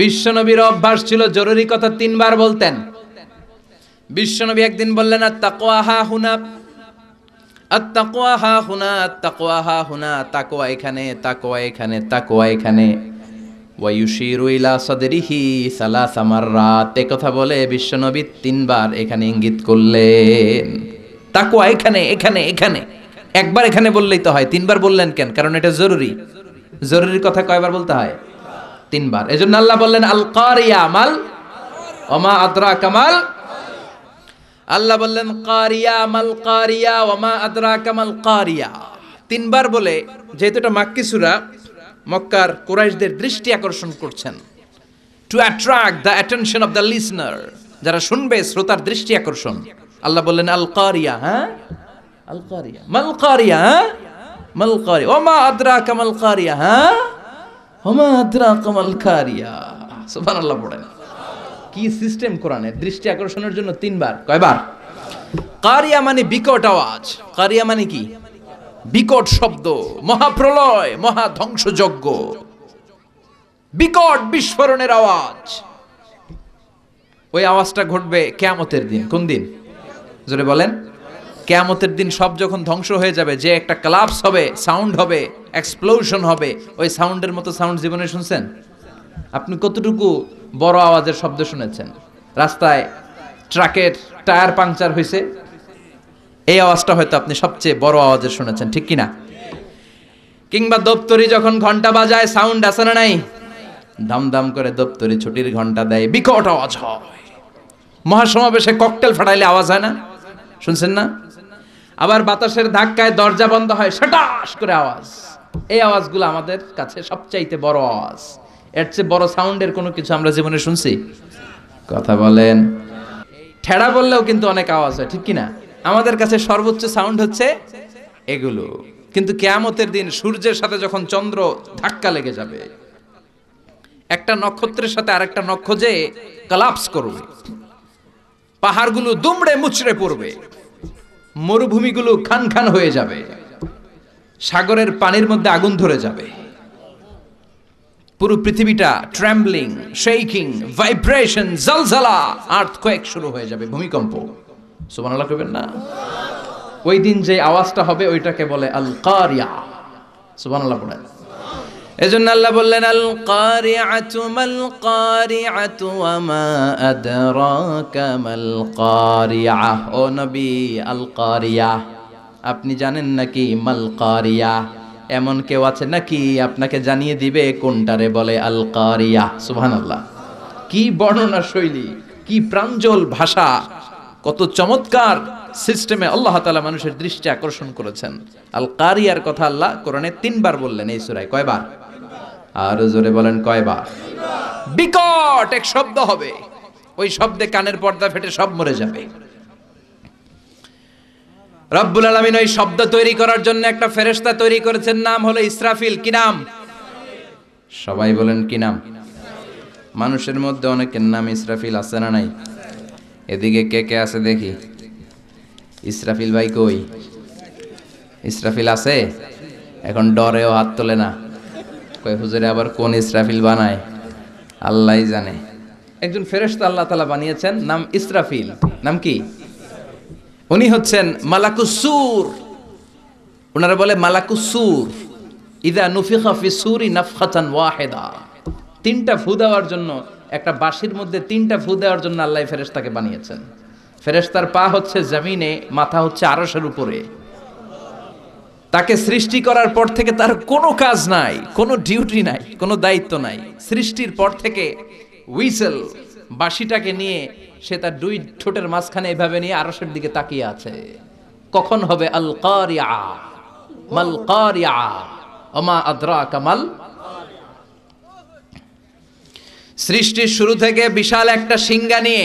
বিশ্বনবীর অভ্যাস ছিল জরুরি কথা তিনবার বলতেন। বিশ্বনবী একদিন বললেন আত্তাকওয়া হা হুনা, আত্তাকওয়া হা হুনা, আত্তাকওয়া হা হুনা, তাকওয়া এখানে, তাকওয়া এখানে, তাকওয়া এখানে। ওয়া ইউশিরু ইলা সাদরিহি সালাসা মাররাত, এই কথা বলে বিশ্বনবী তিনবার এখানে ইঙ্গিত করলেন। তাকওয়া এখানে, এখানে, এখানে। একবার এখানে বললেই তো হয়, তিনবার বললেন কেন? কারণ এটা জরুরি। জরুরি কথা কয়বার বলতে হয়? তিনবার। এজন্য আল্লাহ বললেন আল কারিয়া মাল ওমা আদরাকা মাল। আল্লাহ বললেন কারিয়া মাল কারিয়া ওমা আদরাকা মাল কারিয়া। তিনবার বলে, যেহেতু এটা মাক্কি সূরা, মক্কার কুরাইশদের দৃষ্টি আকর্ষণ করছেন, two attract the attention of the listener, যারা শুনবে শ্রোতার দৃষ্টি আকর্ষণ। আল্লাহ বললেন আল কারিয়া, হ্যাঁ আল কারিয়া মাল কারিয়া, হ্যাঁ মাল কারিয়া ওমা আদরাকা মাল কারিয়া, হ্যাঁ ওমা আদরাকা মাল কারিয়া। সুবহানাল্লাহ পড়েন। কি সিস্টেম কোরআনের! দৃষ্টি আকর্ষণের জন্য তিনবার। কয়বার? কারিয়া মানে বিকট আওয়াজ। কারিয়া মানে কি? বিকট শব্দ, মহাপ্রলয়, মহা ধ্বংসযজ্ঞ, বিকট বিস্ফোরণের আওয়াজ। ওই আওয়াজটা ঘটবে কিয়ামতের দিন। কোন দিন? জোরে বলেন। কিয়ামতের দিন সব যখন ধ্বংস হয়ে যাবে, যে একটা কোলাপস হবে, সাউন্ড হবে, এক্সপ্লোশন হবে, ওই সাউন্ডের মতো সাউন্ড জীবনে শুনছেন? আপনি কতটুকু বড় আওয়াজের শব্দ শুনেছেন? রাস্তায় ট্রাকের টায়ার পাংচার হয়েছে, এই আওয়াজটা হয়তো আপনি সবচেয়ে বড় আওয়াজের শুনেছেন, ঠিক কিনা? কিংবা দপ্তরি যখন ঘন্টা বাজায়, সাউন্ড আছে না নাই? দাম করে দপ্তরি ছুটির ঘন্টা দেয়, বিকট আওয়াজ হয়। মহাসমাবেশে ককটেল ফাটাইলে আওয়াজ হয় না? শুনছেন না? আবার বাতাসের ধাক্কায় দরজা বন্ধ হয়, শটাস করে আওয়াজ। এই আওয়াজগুলো আমাদের কাছে সবচাইতে বড় আওয়াজ। এর চেয়ে বড় সাউন্ডের কোনো কিছু আমরা জীবনে শুনছি? কথা বলেন। ঠেড়া বললেও কিন্তু অনেক আওয়াজ হয়, ঠিক কিনা? আমাদের কাছে সর্বোচ্চ সাউন্ড হচ্ছে এগুলো। কিন্তু কিয়ামতের দিন সূর্যের সাথে যখন চন্দ্র ধাক্কা লেগে যাবে, একটা নক্ষত্রের সাথে আরেকটা নক্ষত্র যে কোলাপস করবে, পাহাড়গুলো দুমড়ে মুচড়ে পড়বে, মরুভূমিগুলো খান খান হয়ে যাবে, সাগরের পানির মধ্যে আগুন ধরে যাবে, পুরো পৃথিবীটা ট্রেম্বলিং, শেকিং, ভাইব্রেশন, জলজলা, আর্থকোয়েক শুরু হয়ে যাবে, ভূমিকম্প। সুবহানাল্লাহ কইবেন না? ওই দিন যে আওয়াজটা হবে ওইটাকে বলে আল কারিয়া। সুবহানাল্লাহ পড়েন। এজন্য আল্লাহ বললেন আল কারিআতু মাল কারিআতু ওয়া মা আদরাকা মাল কারিআ। ও নবী, আল কারিয়া আপনি জানেন নাকি? মাল কারিয়া, এমন কেউ আছে নাকি আপনাকে জানিয়ে দিবে কোনটারে বলে আল কারিয়া? সুবহানাল্লাহ। কি বর্ণনা শৈলী, কি প্রাঞ্জল ভাষা, কত চমৎকার সিস্টেমে আল্লাহ তাআলা মানুষের দৃষ্টি আকর্ষণ করেছেন। আল কারিয়ার কথা আল্লাহ কোরআনে তিনবার বললেন এই সূরায়। কয়বার? আর জোরে বলেন কয়বার? বিকট এক শব্দ হবে, ওই শব্দে কানের পর্দা ফেটে সব মরে যাবে। রব্বুল আলামিন ওই শব্দ তৈরি করার জন্য একটা ফেরেশতা তৈরি করেছেন, নাম হলো ইসরাফিল। কি নাম? সবাই বলেন কি নাম? মানুষের মধ্যে অনেকের নাম ইসরাফিল আছে না নাই? এদিকে কে কে আছে দেখি? ইসরাফিল ভাই কই? ইসরাফিল আছে? এখন ডরেও হাত তোলে না, কই হুজুরে আবার কোন ইসরাফিল বানায় আল্লাহই জানে। একজন ফেরেশতা আল্লাহ তাআলা বানিয়েছেন, নাম ইসরাফিল। নাম কি? উনি হচ্ছেন মালাকুস সূর। ওনারা বলে মালাকুস সূর। ইযা নুফিখা ফিস সূরি নাফখাতান ওয়াহিদা। তিনটা ফু দেওয়ার জন্য, একটা বাঁশির মধ্যে তিনটা ফু দেওয়ার জন্য আল্লাহ ফেরেশতাকে বানিয়েছেন। ফেরেশতার পা হচ্ছে জমিনে, মাথা হচ্ছে আরশের উপরে। তাকে সৃষ্টি করার পর থেকে তার কোনো কাজ নাই, কোনো ডিউটি নাই, কোনো দায়িত্ব নাই। সৃষ্টির পর থেকে হুইসেল, বাঁশিটাকে নিয়ে সে তার দুই ঠোঁটের মাঝখানে এভাবে নিয়ে আরশের দিকে তাকিয়ে আছে। কখন হবে আল কারিয়া? মাল কারিয়া ওমা আদরাকা মাল। সৃষ্টির শুরু থেকে বিশাল একটা শিঙ্গা নিয়ে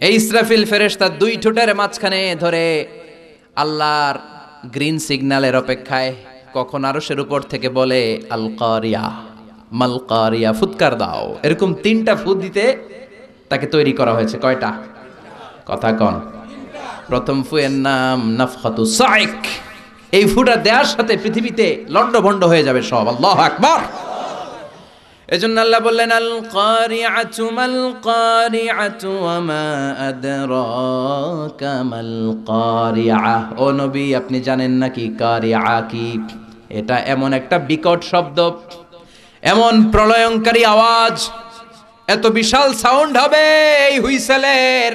এই ইসরাফিল ফেরেশতা দুই ঠোঁটের মাঝখানে ধরে আল্লাহর গ্রিন সিগন্যালের অপেক্ষায় কখন আরশের উপর থেকে বলে আল কারিয়া মাল কারিয়া, ফুৎকার দাও। এরকম তিনটা ফু দিতে তাকে তৈরি করা হয়েছে। কয়টা? কথা কন। প্রথম ফুয়ের নাম নাফখাতু সাইক। এই ফুটা দেওয়ার সাথে পৃথিবীতে লন্ডভন্ড হয়ে যাবে সব। আল্লাহু আকবার। এজন্য আল্লাহ বললেন আল কারিআতু মাল কারিআতু ওয়া মা আদরাকা মাল কারিআ। ও নবী, আপনি জানেন নাকি কারিআ কি? এটা এমন একটা বিকট শব্দ, এমন প্রলয়ঙ্কারী আওয়াজ, এত বিশাল সাউন্ড হবে এই হুইসেলের।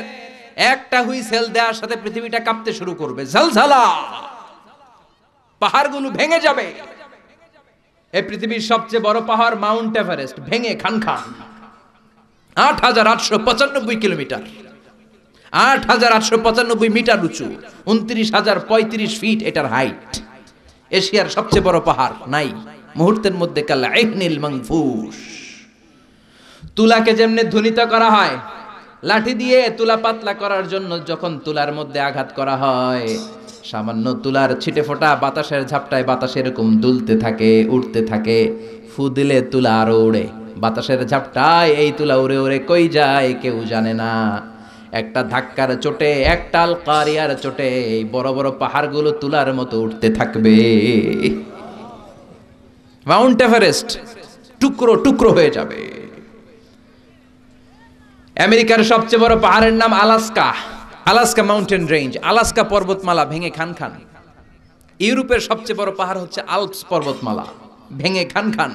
একটা হুইসেল দেওয়ার সাথে পৃথিবীটা কাঁপতে শুরু করবে, ঝলঝলা, পাহাড়গুলো ভেঙে যাবে। এই পৃথিবীর সবচেয়ে বড় পাহাড় মাউন্ট এভারেস্ট ভেঙে খান খান। ৮,৮৯৫ কিলোমিটার, ৮,৮৯৫ মিটার উঁচু, ২৯,০৩৫ ফিট এটার হাইট। এশিয়ার সবচেয়ে বড় পাহাড় নাই, মুহূর্তের মধ্যে কাল্লা ইহনিল মানফুস। তুলাকে যেমনি ধ্বনিত করা হয়, লাঠি দিয়ে তুলা পাতলা করার জন্য যখন তুলার মধ্যে আঘাত করা হয়, সামান্য তুলার ছিটে ফোটা বাতাসের ঝাপটায় বাতাস এরকম দুলতে থাকে, উঠতে থাকে। ফু দিলে তুলা আরো উড়ে, বাতাসের ঝাপটায় এই তুলা উড়ে উড়ে কই যায় কেউ জানে না। একটা ধাক্কার চোটে, একটা আল কারিয়ার চোটে এই বড় বড় পাহাড়গুলো তুলার মতো উঠতে থাকবে। মাউন্ট এভারেস্ট টুকরো টুকরো হয়ে যাবে। আমেরিকার সবচেয়ে বড় পাহাড়ের নাম Alaska, Alaska mountain range, Alaska পর্বতমালা ভেঙে খান খান। ইউরোপের সবচেয়ে বড় পাহাড় হচ্ছে আল্পস পর্বতমালা, ভেঙে খান খান।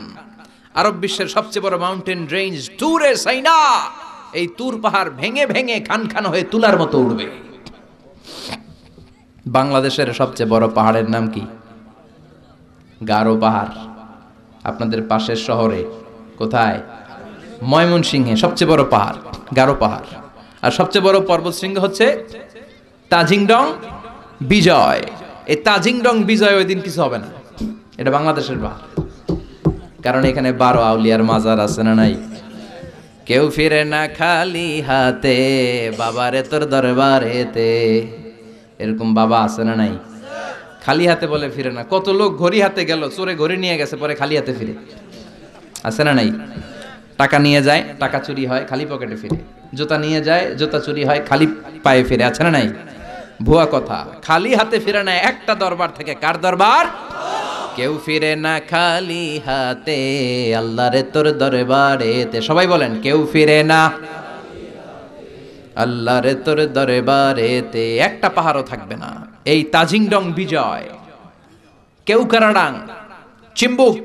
আরব বিশ্বের সবচেয়ে বড় মাউন্টেন রেঞ্জ তুরে সাইনা, এই তুর পাহাড় ভেঙে ভেঙে খান খান হয়ে তুলার মতো উঠবে। বাংলাদেশের সবচেয়ে বড় পাহাড়ের নাম কি? গারো পাহাড়। আপনাদের পাশের শহরে কোথায়? ময়মনসিংহে সবচেয়ে বড় পাহাড় গারো পাহাড়। আর সবচেয়ে বড় পর্বতশৃঙ্গ হচ্ছে তাজিংডং বিজয়। এই তাজিংডং বিজয় ওই দিন কিছু হবে না, এটা বাংলাদেশের পাহাড়। কারণ এখানে 12 আউলিয়ার মাজার আছে না নাই? কেউ ফিরে না খালি হাতে, বাবারে তোর দরবারেতে, এরকম বাবা আছে না নাই? খালি হাতে বলে ফিরে না। কত লোক ঘড়ি হাতে গেল, চোরে ঘড়ি নিয়ে গেছে, পরে খালি হাতে ফিরে, আছে না নাই? টাকা নিয়ে যায়, টাকা চুরি হয়, খালি পকেটে ফিরে। জুতা নিয়ে যায়, জুতা চুরি হয়, খালি পায়ে ফিরে, আছে না নাই? ভুয়া কথা, খালি হাতে ফিরে না একটা দরবার থেকে। কার দরবার? কেউ ফিরে না খালি হাতে, আল্লাহরে তোর দরবারেতে। সবাই বলেন, কেউ ফিরে না আল্লাহরে তোর দরবারেতে। একটা পাহাড়ও থাকবে না। এই তাজিংডং বিজয়, কেউকারাডাং, চিম্বুক,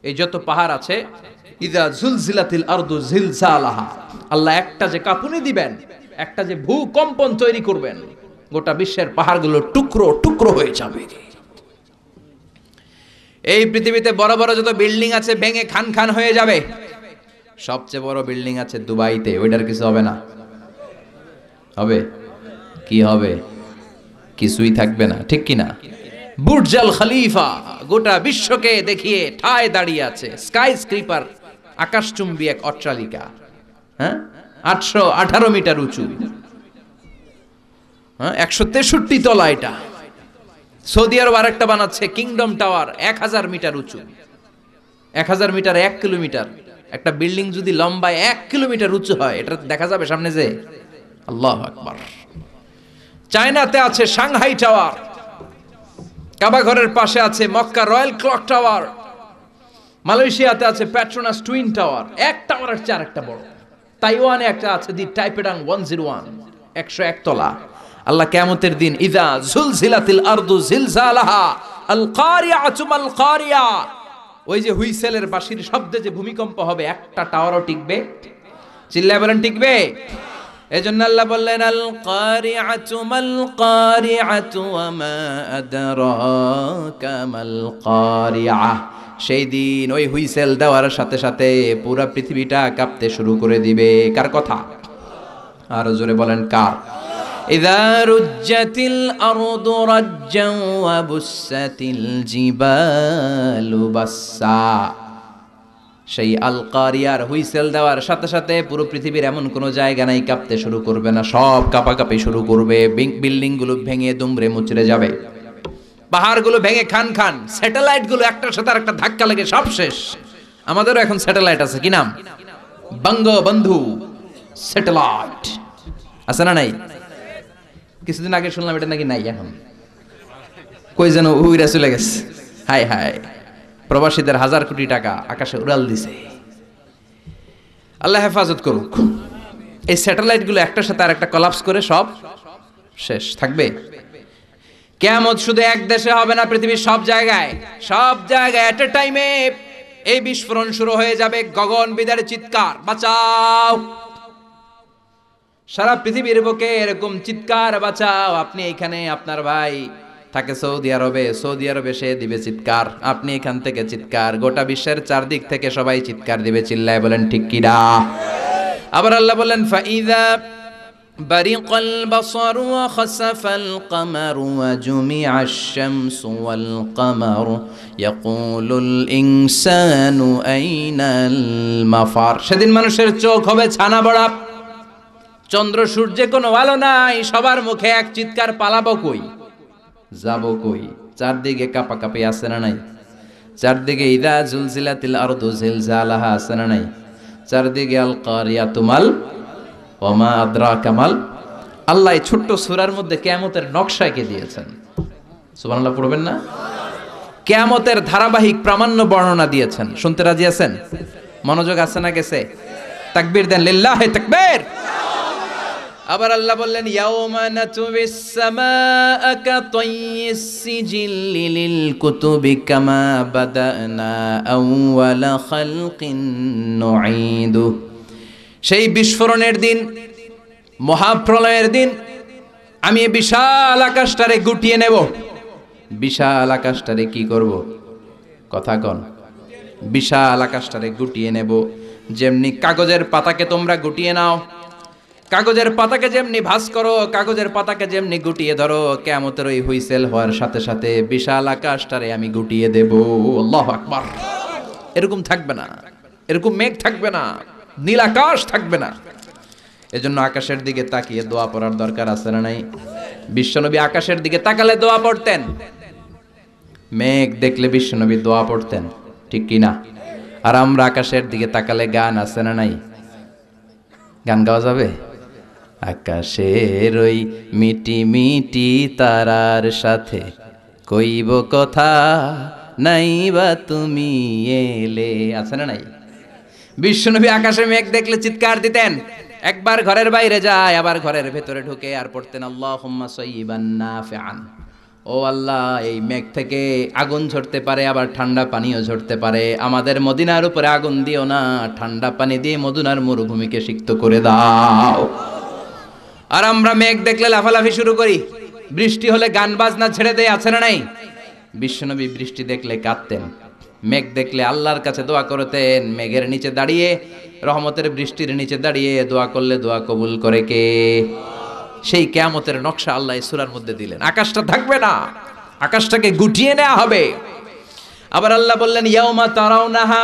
এই যত পাহাড় আছে, ইদা জুলজিলাতিল আরদু জিলজালাহা, আল্লাহ একটা যে কাঁপুনি দিবেন, একটা যে ভূকম্পন তৈরি করবেন, গোটা বিশ্বের পাহাড়গুলো টুকরো টুকরো হয়ে যাবে। এই পৃথিবীতে বড় বড় যত বিল্ডিং আছে ভেঙে খান খান হয়ে যাবে। সবচেয়ে বড় বিল্ডিং আছে দুবাইতে, ওইটার কিছু হবে না? হবে? কি হবে? কিছুই থাকবে না, ঠিক কি না? বুর্জ আল খলিফা গোটা বিশ্বকে দেখিয়ে ঠায় দাঁড়িয়ে আছে। স্কাই স্ক্রিপার, আকাশচুম্বী এক অট্টালিকা, হ্যাঁ, 818 মিটার উঁচু, 163 তলা এটা। সৌদি আরব আরেকটা বানাচ্ছে, কিংডম টাওয়ার, 1000 মিটার উঁচু। 1000 মিটার 1 কিলোমিটার। একটা বিল্ডিং যদি লম্বায় 1 কিলোমিটার উঁচু হয়, এটা দেখা যাবে সামনে যে? আল্লাহু আকবার। চায়নাতে আছে সাংহাই টাওয়ার, কাবা ঘরের পাশে আছে মক্কা রয়্যাল ক্লক টাওয়ার, মালয়েশিয়াতে আছে পেট্রোনাস টুইন টাওয়ার, এক টাওয়ারের চেয়ে আরেকটা বড়। তাইওয়ানে একটা আছে দি টাইপেডাং 101, 101 তলা। আল্লাহ কিয়ামতের দিন ইযা জুলজিলাতিল আরদু জিলজালাহা আল কারিআতু মাল কারিয়া, ওই যে হুইসেলের বাঁশির শব্দে যে ভূমিকম্প হবে, একটা টাওয়ারও টিকবে? চিল্লায় বলেন, টিকবে? এজন্য আল্লাহ বললেন আল কারিআতু মাল কারিআতু ওয়া মা আদরাকা মাল কারিআ। সেই দিন ওই হুইসেল দেওয়ার সাথে সাথে পুরো পৃথিবীটা কাঁপতে শুরু করে দিবে। কার কথা? আর জোরে বলেন, কার? ইযা রুজ্জাতিল আরদু রাজ্জান ওয়া বুসাতিল জিবালু বাসসা। সেই আল কারিয়ার হুইসেল দেওয়ার সাথে সাথে পুরো পৃথিবীর এমন কোনো জায়গা নাই কাঁপতে শুরু করবে না, সব কাঁপাকাঁপি শুরু করবে। বিল্ডিং গুলো ভেঙে দুমড়ে মুচড়ে যাবে, পাহাড়গুলো ভেঙে খান খান, স্যাটেলাইট গুলো একটার সাথে আরেকটা ধাক্কা লেগে সব শেষ। আমাদেরও এখন স্যাটেলাইট আছে, কি নাম? বঙ্গবন্ধু স্যাটেলাইট আছে না নাই? কিছুদিন আগে শুনলাম এটা নাকি নাই এখন, কই যেন উইরা চলে গেছে। হায় হায়, প্রবাসীদের 1000 কোটি টাকা আকাশে উড়াল দিছে। আল্লাহ হেফাজত করুক। এই স্যাটেলাইটগুলো একটার সাথে আর একটা কলাপস করে সব শেষ থাকবে। কিয়ামত শুধু এক দেশে হবে না, পৃথিবীর সব জায়গায় এট এ টাইমে এই বিস্ফোরণ শুরু হয়ে যাবে। গগন বিদারে চিৎকার, বাঁচাও। সারা পৃথিবীর বুকে এরকম চিৎকার, বাঁচাও। আপনি এখানে, আপনার ভাই থাকে সৌদি আরবে সে দিবে চিৎকার, আপনি এখান থেকে চিৎকার, গোটা বিশ্বের চারদিক থেকে সবাই চিৎকার দিবে, চিল্লায় বলেন ঠিক কিনা? আবার আল্লাহ বলেন ফাইযা বারিকাল বাসারু ওয়া খাসাফাল কামারু ওয়া জুমিআশ শামসু ওয়াল কামারু ইয়াকুলুল ইনসানু আইনাল মাফার। সেদিন মানুষের চোখ হবে ছানা বড়া, চন্দ্র সূর্যে কোনো আলো নাই, সবার মুখে এক চিৎকার, পালাবো কই, যাবো কই? চারদিকে কাঁপাকাঁপি আছে না নাই? চারদিকে ইদা জুলজিলাতিল আরদু জিলজালাহা আছে না নাই? চারদিকে আল কারিয়াতু মাল ওয়া মা আদরাকা মাল। আল্লাহ এই ছোট্ট সূরার মধ্যে কিয়ামতের নকশা এঁকে দিয়েছেন। সুবহানাল্লাহ পড়বেন না? কিয়ামতের ধারাবাহিক প্রামাণ্য বর্ণনা দিয়েছেন। শুনতে রাজি আছেন? মনোযোগ আছে না গেছে? তাকবীর দেন, লিল্লাহি তাকবীর। আবার আল্লাহ বললেন ইয়াউমা নাতুবিস সামাআ কাতাইয়িস সিজিল্লি লিল কুতুবি কামা বাদানা আউওয়ালা খালকিন নুঈদু। সেই বিস্ফোরণের দিন, মহাপ্রলয়ের দিন, আমি এই বিশাল আকাশটারে গুটিয়ে নেব। বিশাল আকাশটারে কি করব? কথা কন। বিশাল আকাশটারে গুটিয়ে নেব। যেমনি কাগজের পাতাকে তোমরা গুটিয়ে নাও, কাগজের পাতাকে যেমনি ভাঁজ করো, কাগজের পাতাকে যেমনি গুটিয়ে ধরো, কিয়ামতের ওই হুইসেল হওয়ার সাথে সাথে বিশাল আকাশটারে আমি গুটিয়ে দেব। আল্লাহু আকবার। এরকম থাকবে না, এরকম মেঘ থাকবে না, নীল আকাশ থাকবে না। এজন্য আকাশের দিকে তাকিয়ে দোয়া পড়ার দরকার আছে না নাই? বিশ্বনবী আকাশের দিকে তাকালে দোয়া পড়তেন, মেঘ দেখলে বিশ্বনবী দোয়া পড়তেন, ঠিক কি না? আর আমরা আকাশের দিকে তাকালে গান আছে না নাই? গান গাওয়া যাবে? আকাশের ওই মিটি মিটি তারার সাথে কইব কথা, নাই বা তুমি এলে, আছে না নাই? বিশ্বনবী আকাশে মেঘ দেখলে চিৎকার দিতেন। একবার ঘরের বাইরে যায়, আবার ঘরের ভেতরে ঢুকে আর পড়তেন আল্লাহুম্মা সাইয়্যিবান নাফিআন। ও আল্লাহ, এই মেঘ থেকে আগুন ঝরতে পারে, আবার ঠান্ডা পানিও ঝরতে পারে। আমাদের মদিনার উপরে আগুন দিও না, ঠান্ডা পানি দিয়ে মদিনার মরুভূমিকে সিক্ত করে দাও। আর আমরা মেঘ দেখলে লাফালাফি শুরু করি, বৃষ্টি হলে গান বাজনা ছেড়ে দেয়, আছে না নাই? বিশ্বনবী বৃষ্টি দেখলে কাঁদতেন, মেঘ দেখলে আল্লাহর কাছে দোয়া করতেন। মেঘের নিচে দাঁড়িয়ে, রহমতের বৃষ্টির নিচে দাঁড়িয়ে দোয়া করলে দোয়া কবুল করে কে? সেই কিয়ামতের নকশা আল্লাহ এই সূরার মধ্যে দিলেন। আকাশটা থাকবে না, আকাশটাকে গুটিয়ে নেওয়া হবে। আবার আল্লাহ বললেন ইয়াউমা তারাউনাহা,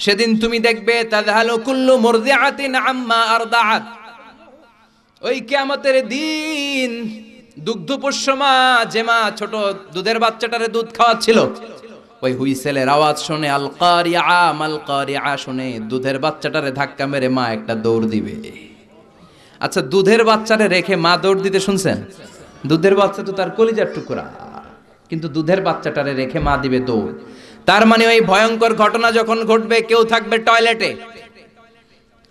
সেদিন তুমি দেখবে তাযহালু কুল্লু মুরদিআতিন আম্মা আরদাআত। ওই কিয়ামতের দিন দুগ্ধপোষ্য মা, যে মা ছোট দুধের বাচ্চাটারে দুধ খাওয়াচ্ছিল, ওই হুইসেলের আওয়াজ শুনে আল কারিআ মাল কারিআ শুনে দুধের বাচ্চাটারে ধাক্কা মেরে মা একটা দৌড় দিবে। আচ্ছা, দুধের বাচ্চারে রেখে মা দৌড় দিতে শুনছেন? দুধের বাচ্চা তো তার কলিজার টুকরা, কিন্তু দুধের বাচ্চাটারে রেখে মা দিবে দৌড়। তার মানে ওই ভয়ঙ্কর ঘটনা যখন ঘটবে, কেউ থাকবে টয়লেটে,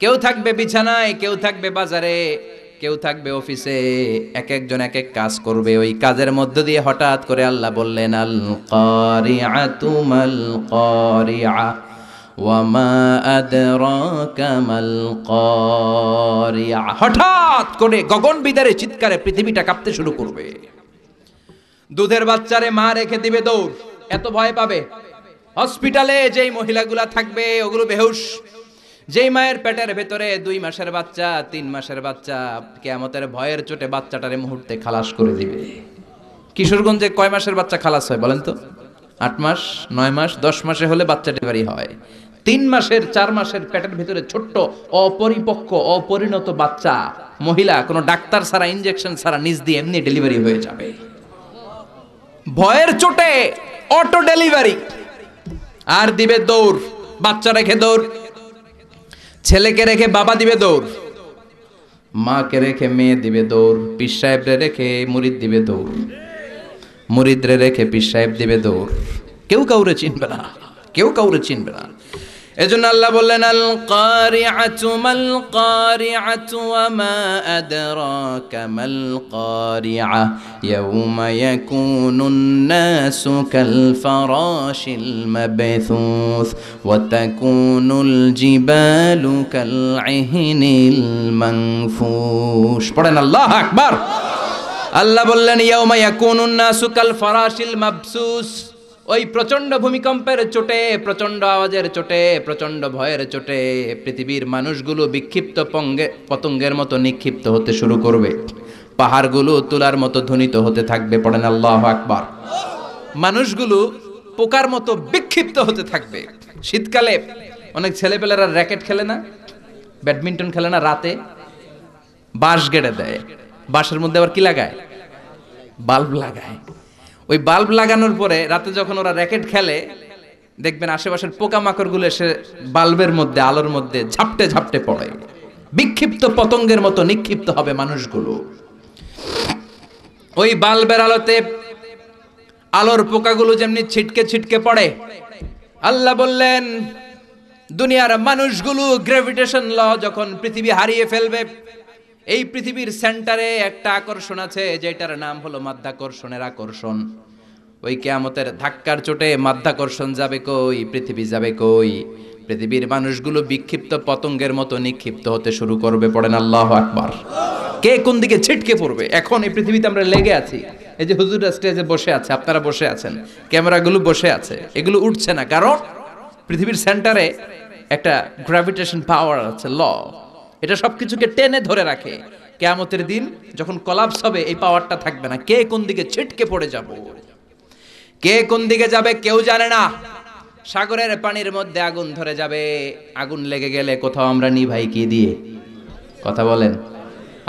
কেউ থাকবে বিছানায়, কেউ থাকবে বাজারে, কেউ থাকবে অফিসে, এক একজন এক এক কাজ করবে। ওই কাজের মধ্য দিয়ে হঠাৎ করে আল্লাহ বললেন আল কারিআতু মাল কারিআ ওয়া মা আদরাকা মাল কারিআ। হঠাৎ করে গগন বিদারে চিৎকারে পৃথিবীটা কাঁপতে শুরু করবে। দুধের বাচ্চারে মা রেখে দিবে দৌড়, এত ভয় পাবে। হসপিটালে যেই মহিলাগুলা থাকবে ওগুলো বেহুশ। যেই মায়ের পেটের ভেতরে 2 মাসের বাচ্চা, 3 মাসের বাচ্চা, কিয়ামতের ভয়ের চোটে বাচ্চাটারে মুহূর্তে খালাস করে দিবে। কিশোরগঞ্জে কয় মাসের বাচ্চা খালাস হয় বলেন তো? 8 মাস, 9 মাস, 10 মাসে হলে বাচ্চা ডেলিভারি হয়। 3 মাসের, 4 মাসের পেটের ভেতরে ছোট্ট অপরিপক্ক অপরিণত বাচ্চা মহিলা কোনো ডাক্তার ছাড়া, ইনজেকশন ছাড়া নিজ দিয়ে এমনি ডেলিভারি হয়ে যাবে। ভয়ের চোটে অটো ডেলিভারি। আর দিবে দৌড়, বাচ্চা রেখে দৌড়। ছেলেকে রেখে বাবা দিবে দৌড়, মাকে রেখে মেয়ে দিবে দৌড়, পীর সাহেবরে রেখে মুরিদ দিবে দৌড়, মুরিদরে রেখে পীর সাহেব দিবে দৌড়। কেউ কাউরে চিনবে না, কেউ কাউরে চিনবে না। এজন্য আল্লাহ বললেন আল কারিআতু মাল কারিআতু ওয়া মা আদরাকা মাল কারিআ ইয়াউমা ইয়াকুনুন নাসু কাল ফারাশিল মাবথুস ওয়া তাকুনুল জিবালু কাল ইহনিল মানফুশ। পড়েন আল্লাহু আকবার। আল্লাহ বললেন ইয়াউমা ইয়াকুনুন নাসু কাল ফারাশিল মাবসুস, ওই প্রচন্ড ভূমিকম্পের চোটে, প্রচন্ড আওয়াজের চোটে, প্রচন্ড ভয়ের চোটে পৃথিবীর মানুষগুলো বিক্ষিপ্ত পতঙ্গের মতো নিক্ষিপ্ত হতে শুরু করবে, পাহাড়গুলো তুলার মতো ধ্বনিত হতে থাকবে। পড়েন আল্লাহু আকবার। মানুষগুলো পোকার মতো বিক্ষিপ্ত হতে থাকবে। শীতকালে অনেক ছেলেপেলেরা র্যাকেট খেলে না, ব্যাডমিন্টন খেলে না, রাতে বাঁশ গেড়ে দেয়, বাঁশের মধ্যে আবার কি লাগায়, বাল্ব লাগায়। ওই বাল্ব লাগানোর পরে রাতে যখন ওরা র্যাকেট খেলে দেখবেন আশেপাশের পোকামাকড়গুলো এসে বাল্বের মধ্যে, আলোর মধ্যে ঝাপটে ঝাপটে পড়ে, বিক্ষিপ্ত পতঙ্গের মতো নিক্ষিপ্ত হবে মানুষগুলো। ওই বাল্বের আলোতে আলোর পোকাগুলো যেমনি ছিটকে ছিটকে পড়ে, আল্লাহ বললেন দুনিয়ার মানুষগুলো গ্র্যাভিটেশন ল যখন পৃথিবী হারিয়ে ফেলবে, এই পৃথিবীর সেন্টারে একটা আকর্ষণ আছে যেটার নাম হলো মাধ্যাকর্ষণের আকর্ষণ। ওই কিয়ামতের ধাক্কার চোটে মাধ্যাকর্ষণ যাবে কই, পৃথিবী যাবে কই, পৃথিবীর মানুষগুলো বিক্ষিপ্ত পতঙ্গের মতো নিক্ষিপ্ত হতে শুরু করবে। পড়েন আল্লাহু আকবার। কে কোন দিকে ছিটকে পড়বে। এখন এই পৃথিবীতে আমরা লেগে আছি, এই যে হুজুররা স্টেজে বসে আছে, আপনারা বসে আছেন, ক্যামেরাগুলো বসে আছে, এগুলো উঠছে না, কারণ পৃথিবীর সেন্টারে একটা গ্র্যাভিটেশন পাওয়ার আছে, ল, এটা সবকিছুকে টেনে ধরে রাখে। কিয়ামতের দিন যখন কোলাপস হবে এই পাওয়ারটা থাকবে না, কে কোন দিকে ছিটকে পড়ে যাব, কে কোন দিকে যাবে কেউ জানে না। সাগরের পানির মধ্যে আগুন ধরে যাবে, আগুন লেগে গেলে কোথাও আমরা নিভাই কি দিয়ে, কথা বলেন,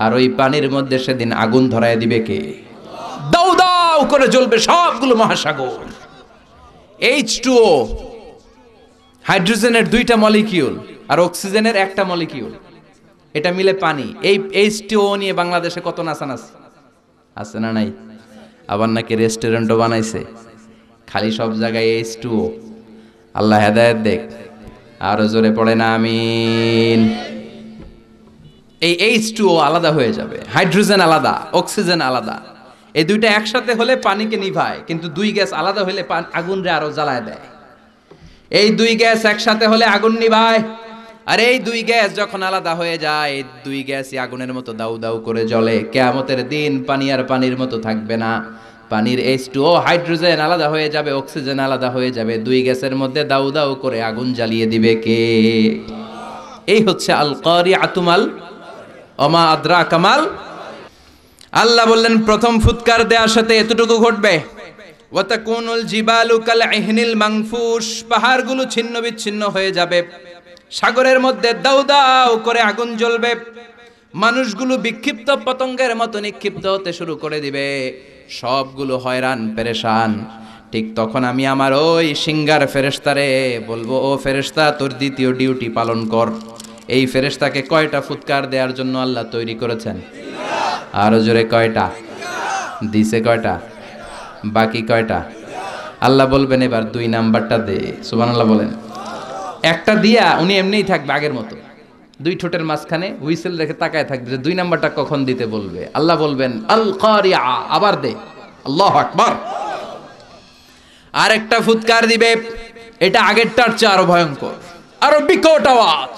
আর ওই পানির মধ্যে সেদিন আগুন ধরায় দিবে কে, দাউ দাউ করে জ্বলবে সবগুলো মহাসাগর। H2O, হাইড্রোজেনের 2টা মলিকিউল আর অক্সিজেনের একটা মলিকিউল, এটা মিলে পানি। এই H2O নিয়ে বাংলাদেশে কত নাচানাচি আছে না নাই? আবার নাকি রেস্টুরেন্টও বানাইছে, খালি সব জায়গায় H2O। আল্লাহ হেদায়েত দেখ, আরো জোরে পড়ে না আমিন। এই H2O আলাদা হয়ে যাবে, হাইড্রোজেন আলাদা, অক্সিজেন আলাদা। এই দুইটা একসাথে হলে পানিকে নিভায়, কিন্তু দুই গ্যাস আলাদা হলে আগুনরে আরো জ্বালায় দেয়। এই দুই গ্যাস একসাথে হলে আগুন নিভায়, আর এই দুই গ্যাস যখন আলাদা হয়ে যায়, এই দুই গ্যাসই আগুনের মতো দাউ দাউ করে জ্বলে। কিয়ামতের দিন পানি আর পানির মতো থাকবে না, পানির H2O হাইড্রোজেন আলাদা হয়ে যাবে, অক্সিজেন আলাদা হয়ে যাবে, দুই গ্যাসের মধ্যে দাউ দাউ করে আগুন জ্বালিয়ে দিবে কে? এই হচ্ছে আল কারিআতু মাল ওমা আদরাকা মাল। আল্লাহ বললেন প্রথম ফুৎকার দেওয়ার সাথে এতটুকু ঘটবে, ওয়া তাকুনুল জিবালু কাল ইহনিল মানফুশ, পাহাড়গুলো ছিন্ন বিচ্ছিন্ন হয়ে যাবে, সাগরের মধ্যে দাউ দাউ করে আগুন জ্বলবে, মানুষগুলো বিক্ষিপ্ত পতঙ্গের মতো নিক্ষিপ্ত হতে শুরু করে দিবে, সবগুলো হয়রান পেরেশান। ঠিক তখন আমি আমার ওই সিঙ্গার ফেরেশতারে বলবো, ও ফেরেশতা তোর দ্বিতীয় ডিউটি পালন কর। এই ফেরেশতাকে কয়টা ফুৎকার দেওয়ার জন্য আল্লাহ তৈরি করেছেন? আরো জোরে কয়টা দিছে? কয়টা? বাকি কয়টা? আল্লাহ বলবেন এবার 2 নাম্বারটা দে। সুবহানাল্লাহ বলেন। একটা দিয়া উনি এমনিই থাকবে আগের মতো, 2 ঠোঁটের মাঝখানে হুইসেল রেখে তাকায় থাকবে যে 2 নাম্বারটা কখন দিতে বলবে। আল্লাহ বলবেন আল কারিআ, আবার দে। আল্লাহু আকবার। আরেকটা ফুৎকার দিবে, এটা আগেরটার চেয়ে আরো ভয়ঙ্কর, আরো বিকট আওয়াজ।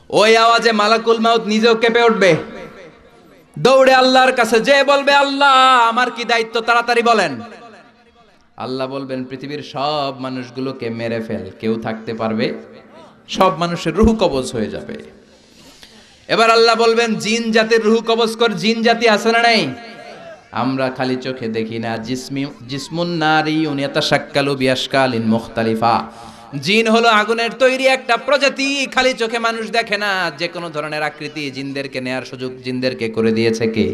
ওই আওয়াজে মালাকুল মাউত নিজেও কেঁপে উঠবে, দৌড়ে আল্লাহর কাছে যে বলবে, আল্লাহ আমার কি দায়িত্ব, তাড়াতাড়ি বলেন। আল্লাহ বলবেন পৃথিবীর সব মানুষগুলোকে মেরে ফেল, কেউ থাকতে পারবে, সব মানুষের রূহ কবজ হয়ে যাবে। এবার আল্লাহ বলবেন জিন জাতির রূহ কবজ কর। জিন জাতি আছে না নাই? আমরা খালি চোখে দেখি না। জিসমুন নারী ইয়াতাশাক্কালু বিআশকালিন মুখতালিফা, জিন হলো আগুনের তৈরি একটা প্রজাতি, খালি চোখে মানুষ দেখে না, যে কোনো ধরনের আকৃতি জিনদেরকে নেয়ার সুযোগ জিনদেরকে করে দিয়েছে কে?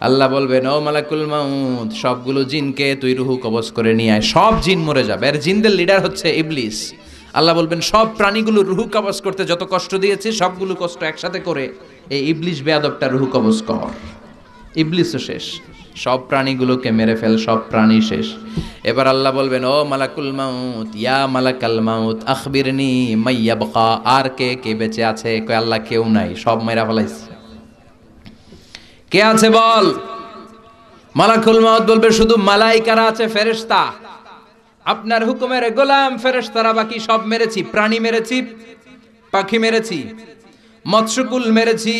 আল্লাহ বলবেন ও মালাকুল মাউত, সবগুলো জিনকে তুই রূহ কবজ করে নিয়ে আয়। সব জিন মরে যাবে, আর জিনদের লিডার হচ্ছে ইবলিস। আল্লাহ বলবেন সব প্রাণীগুলো রূহ কবজ করতে যত কষ্ট দিয়েছে সবগুলো কষ্ট একসাথে করে এই ইবলিস বেয়াদবটা রূহ কবজ কর। ইবলিসও শেষ, সব প্রাণীগুলোকে মেরে ফেল, সব প্রাণী শেষ। এবার আল্লাহ বলবেন, ও মালাকুল মাউত, ইয়া মালাকাল মাউত আখবিরনি মাইয়াবকা, আর কে কে বেঁচে আছে? কয় আল্লাহ কেউ নাই, সব মেরা ফেলাইছে। কে আছে বল? মালাকুল মাউত বলবে শুধু মালাইকারা আছে, ফেরেশতা। আপনার হুকুমের গোলাম ফেরেশতারা বাকি সব মেরেছি। প্রাণী মেরেছি, পাখি মেরেছি, মৎস্যকুল মেরেছি,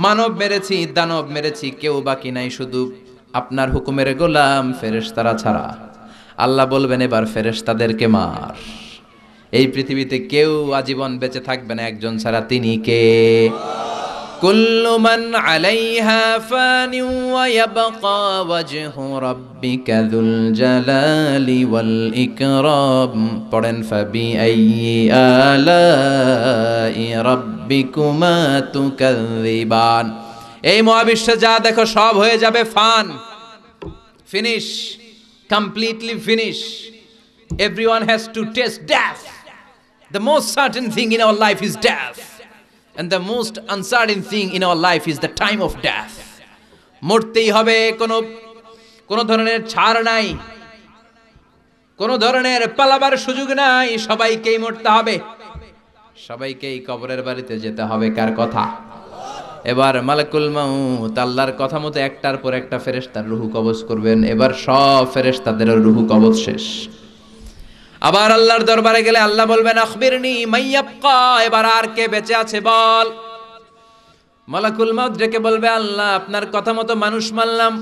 মানব মেরেছি, দানব মেরেছি, কেউ বাকি নাই, শুধু আপনার হুকুমের গোলাম ফেরেশতারা ছাড়া। আল্লাহ বলবেন এবার ফেরেশতাদেরকে মার। এই পৃথিবীতে কেউ আজীবন বেঁচে থাকবে না একজন ছাড়া, তিনি কে? কুল্লু মান আলাইহা ফানি ওয়া ইয়াবকা ওয়াজহু রাব্বিকা যুল জালালি ওয়াল ইকরাম। পড়েন ফাবি আইয়ি আলাই রাব্বিকুমা তুকাযযিবান। এই মহাবিশ্বে যা দেখো সব হয়ে যাবে fun, finish, completely finish. Everyone has to taste death. The most certain thing in our life is death. And the most uncertain thing in our life is the time of death. মরতেই হবে, কোনো ধরনের ছাড় নাই, কোনো ধরনের পালাবার সুযোগ নাই, সবাইকেই মরতে হবে, সবাইকেই কবরের বাড়িতে যেতে হবে। কার কথা? এবার মালাকুল মাউত আল্লাহর কথা মতো একটার পর একটা ফেরেশতার রূহ কবজ করবেন। এবার সব ফেরেশতাদের রূহ কবজ শেষ। আবার আল্লাহর দরবারে গেলে আল্লাহ বলবেন আখবিরনি মাইয়াবকা, এবার আর কে বেঁচে আছে বল। মালাকুল মাউত ডেকে বলবে আল্লাহ আপনার কথা মতো মানুষ মারলাম,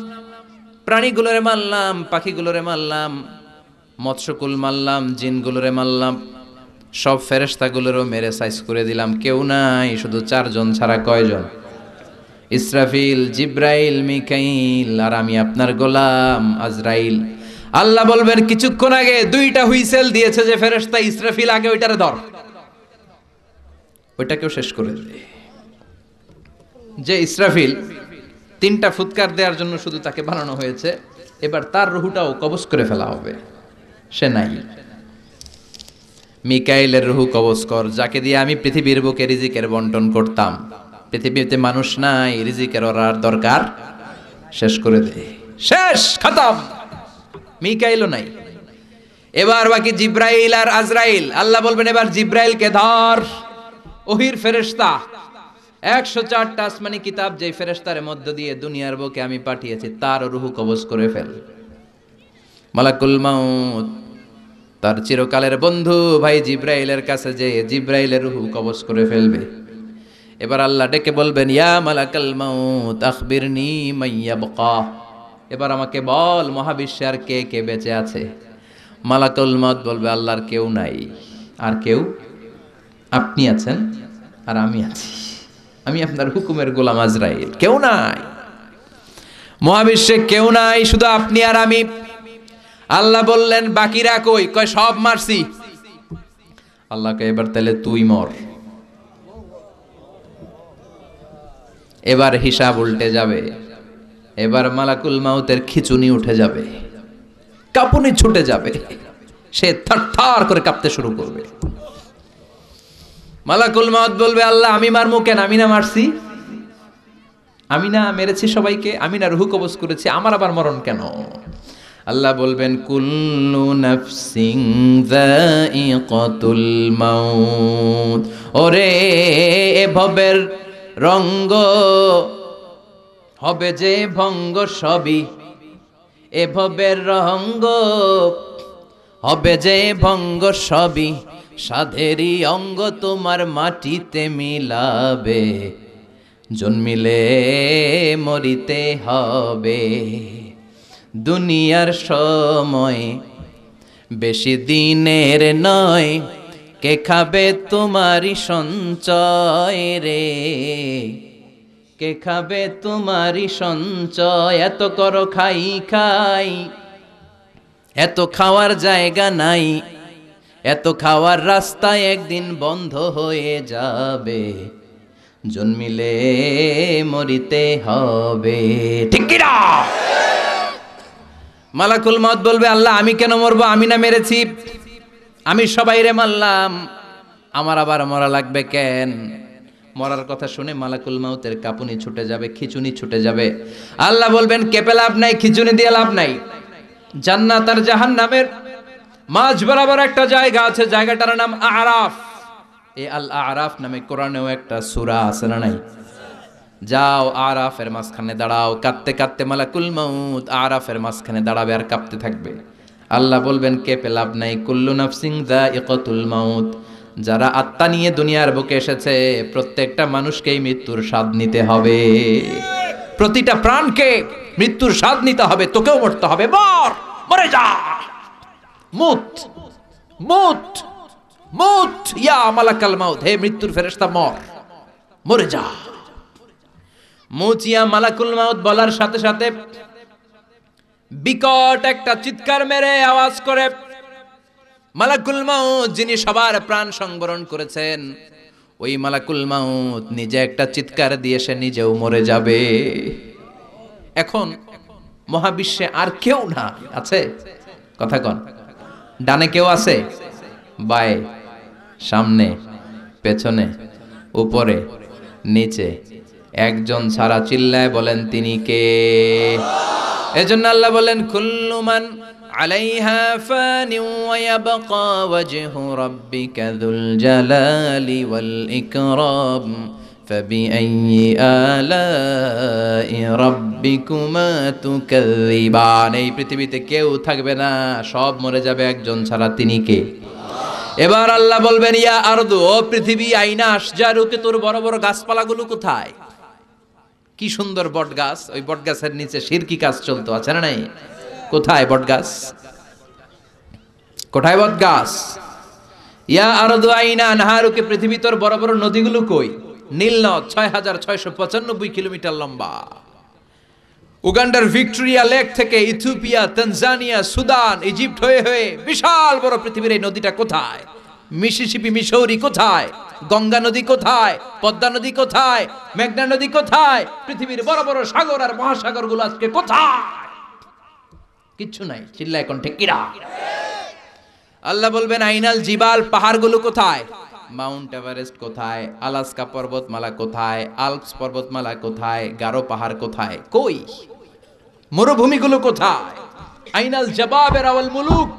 প্রাণীগুলোরে মারলাম, পাখিগুলোরে মারলাম, মৎস্যকুল মারলাম, জিনগুলোরে মারলাম, সব ফেরেশতাগুলোরও মেরে সাইজ করে দিলাম, কেউ নাই, শুধু চারজন ছাড়া। কয়জন? ইসরাফিল, জিব্রাইল, মিকাইল, আর আমি আপনার গোলাম আজরাইল। আল্লাহ বলবেন কিছুক্ষণ আগে দুইটা হুইসেল দিয়েছে যে ফেরেশতা ইসরাফিল, আগে ওইটারে ধর, ওইটাকেও শেষ করে দে। যে ইসরাফিল তিনটা ফুৎকার দেওয়ার জন্য শুধু তাকে বানানো হয়েছে, এবার তার রুহটাও কবজ করে ফেলা হবে, সে নাই। মিকাইলের রুহ কবজ কর, যাকে দিয়ে আমি পৃথিবীর বুকে রিজিকের বন্টন করতাম। পৃথিবীতে মানুষ নাই, রিজিকের ওর দরকার, শেষ করে দে, শেষ, খতম। মিকাইলও নাই। এবার বাকি জিব্রাইল আর আজরাইল। আল্লাহ বলবেন এবার জিব্রাইলকে ধর, ওহির ফেরেশতা, 104টা আসমানি কিতাব যে ফেরেশতার মধ্য দিয়ে দুনিয়ার বুকে আমি পাঠিয়েছি তার রূহ কবজ করে ফেল। মালাকুল মাউত তার চিরকালের বন্ধু ভাই জিব্রাইলের কাছে যে জিব্রাইলের রূহ কবজ করে ফেলবে। এবার আল্লাহ ডেকে বলবেন ইয়া মালাকাল মাউত আখবিরনি মাইয়াবকা, এবার আমাকে বল মহাবিশ্বে আর কে কে বেঁচে আছে? মালাকুল মাউত বলবে আল্লাহর কেউ নাই। আর কেউ? আপনি আছেন আর আমি আছি, আমি আপনার হুকুমের গোলাম আজরাইল, কেউ নাই, মহাবিশ্বে কেউ নাই, শুধু আপনি আর আমি। আল্লাহ বললেন বাকিরা কই? কয় সব মারছি। আল্লাহকে এবার তাহলে তুই মর। এবার হিসাব উল্টে যাবে, এবার মালাকুল মাউতের খিচুনি উঠে যাবে, কাঁপুনি ছুটে যাবে, সে থারথার করে কাঁপতে শুরু করবে। মালাকুল মাউত বলবে আল্লাহ আমি মারমু কেন? আমি না মারছি, আমি না মেরেছি সবাইকে, আমি না রূহ কবজ করেছি, আমার আবার মরণ কেন? আল্লাহ বলবেন কুল্লু নাফসিন যায়িকাতুল মাউত, ওরে এ ভবের রঙ্গ হবে যে ভঙ্গ সবই, এ ভবের রঙ্গ হবে যে ভঙ্গ সবই, সাধেরই অঙ্গ তোমার মাটিতে মিলাবে, জন্মিলে মরিতে হবে। দুনিয়ার সময় বেশি দিনের নয়, কে খাবে তোমারই সঞ্চয় রে, কে খাবে তোমারই সঞ্চয়? এত করো খাই খাই, এত খাওয়ার জায়গা নাই, এত খাওয়ার রাস্তায় একদিন বন্ধ হয়ে যাবে, জন্মিলে মরিতে হবে। ঠিক কি না? মালাকুল মাউত বলবে আল্লাহ আমি কেন মরবো? আমি না মেরেছি, আমি সবাইরে মারলাম, আমার আবার মরা লাগবে কেন? মরার কথা শুনে মালাকুল মাউতের কাঁপুনি ছুটে যাবে, খিঁচুনি ছুটে যাবে। আল্লাহ বলবেন কেঁপে লাভ নাই, খিঁচুনি দিয়ে লাভ নাই। জান্নাত আর জাহান্নামের মাঝ বরাবর একটা জায়গা আছে, জায়গাটার নাম আরাফ। এই আল আরাফ নামে কোরআনেও একটা সূরা আছে না নাই? যাও আরাফের মাঝখানে দাঁড়াও, কাঁদতে কাঁদতে মালাকুল মাউত আরাফের মাঝখানে দাঁড়াবে আর কাঁপতে থাকবে। আল্লাহ বলবেন কেঁপে লাভ নাই, কুল্লু নাফসিন যায়িকাতুল মাউত। যারা আত্মা নিয়ে দুনিয়ার বুকে এসেছে প্রত্যেকটা মানুষকেই মৃত্যুর স্বাদ নিতে হবে। প্রতিটা প্রাণকে মৃত্যুর স্বাদ নিতে হবে, তোকেও মরতে হবে। মরে যা, মুত মুত মুত ইয়া মালাকাল মাউত, হে মৃত্যুর ফেরেশতা মরে যা। মুচিয়া মালাকুল মাউত বলার সাথে সাথে বিকট একটা চিৎকার মেরে আওয়াজ করে মালাকুল মাউত যিনি সবার প্রাণ সংবরণ করেছেন, ওই মালাকুল মাউত নিজে একটা চিৎকার দিয়ে সে নিজেও মরে যাবে। এখন মহাবিশ্বে আর কেউ না আছে? কথা কন। ডানে কেউ আছে? বায়ে, সামনে, পেছনে, উপরে, নিচে, একজন ছাড়া চিল্লায় বলেন তিনি কে? এজন্য আল্লাহ বলেন কুল্লু মান আলাইহা ফানি ওয়া ইয়াবকা ওয়াজহু রাব্বিকা যুল জালালি ওয়াল ইকরাম ফাবিআইয়ি আলাই রাব্বিকুমা তুকাযযিবান। এই পৃথিবীতে কেউ থাকবে না, সব মরে যাবে, একজন ছাড়া, তিনি কে? এবার আল্লাহ বলবেন ইয়া আরদু, ও পৃথিবী, আইনা আশজারুকে, তোর বড় বড় গাছপালাগুলো কোথায়? কি সুন্দর বট গাছ, ওই বট গাছের নিচে শিরকি কাজ চলতো, আছে না নাই? কোথায় বট গাছ? কোথায় বট গাছ? ইয়া আরদু আইনা আনহারুকে, পৃথিবী তোর বড় বড় নদীগুলো কই? নীল নদ ৬৬৯৫ কিলোমিটার লম্বা। উগান্ডার ভিক্টোরিয়া লেক থেকে ইথিওপিয়া, তানজানিয়া, সুদান, ইজিপ্ট হয়ে হয়ে বিশাল বড় পৃথিবীর এই নদীটা কোথায়? মিসিসিপি, মিসৌরি কোথায়? গঙ্গা নদী কোথায়? পদ্মা নদী কোথায়? মেঘনা নদী কোথায়? পৃথিবীর বড় বড় সাগর আর মহাসাগর গুলো আজকে কোথায়? কিচ্ছু নাই। চিল্লা এখন ঠিক কিরা? আল্লাহ বলবেন আইনাল জিবাল, পাহাড়গুলো কোথায়? মাউন্ট এভারেস্ট কোথায়? আলাস্কা পর্বতমালা কোথায়? আল্পস পর্বতমালা কোথায়? গারো পাহাড় কোথায়? কই? মরুভূমিগুলো কোথায়? আইনাল জাবাবের আওয়াল মুলুক,